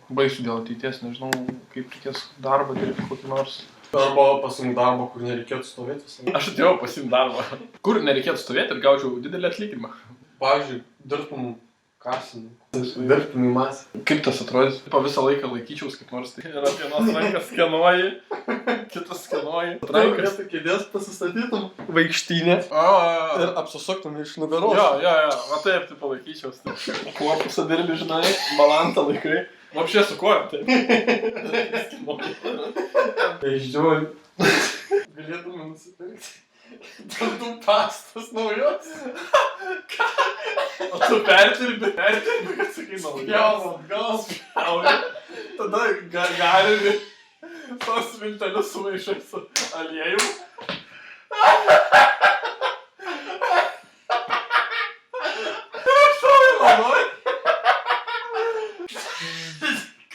baisiu dėl ateities, nežinau, kaip reikės darbą dirbti kokį nors. Arba pasimti darbą, kur nereikėtų stovėti. Aš atėjau pasimti darbą, kur nereikėtų stovėti ir gaučiau didelį atlyginimą. Pavyzdžiui, dirbtum kasininku. Dirbtum į masę. Kaip tas atrodys? Po visą laiką laikyčiaus kaip nors. Tai yra vienos rankas skenuoji, kitas skenuoji. Rankas kėdės pasistatytum vaikštynę ir apsisuktum iš nugaros. Jo, va taip, tai palaikyčiaus. Korpusą dirbi, žinai, balansą laikai. Vapšė su kojom, taip. Išdžiuoju. Galėtume nusipirkti dantų pastas naujos. Ką? O tu perdirbi, kad sakai naujos. Gal Nauja. Tada galimi tos miltelius sumaišai su aliejum.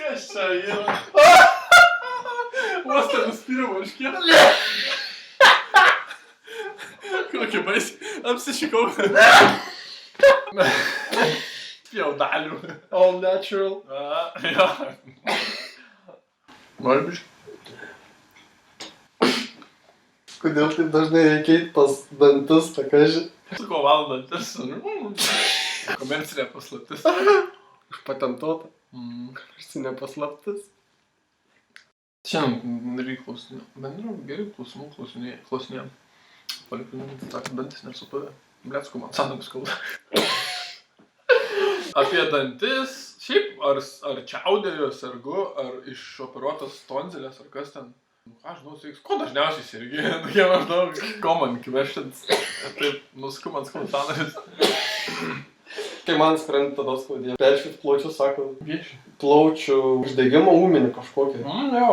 Kas čia yra? Vos ten nuspyriau varškė. Kokį baisį. Apsišikau. Jaudalių. All natural. Jo. Nori biškį? Kodėl taip dažnai reikia eiti pas dantis, takaži? Su ko valo dantis? Komercinė paslaptis. Užpatentuota. Komercinė paslaptis. Šiandien reikia klausinė. Bendru, geri klausimų klausinėjam. Palikrinimai, tak, dantis nesupavė. Blecku man sanagus kalba. Apie dantis, šiaip, ar čiaudėjo, sergu, ar išoperuotas tonzilės, ar kas ten. Ką žinau, sveiks, ko dažniausiai sergi? Tokie maždaug common questions. Taip, man skauda sanaris. Kai man skrenda tada skaudėjo. Peršvit plaučių, sako, plaučių uždegimo ūminį kažkokį. Jo.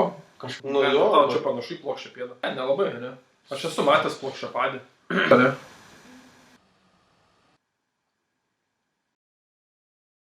Nu jo. Tau čia panašu į plokščią pėdą. Nelabai, ne? Aš esu matęs plokščią padį.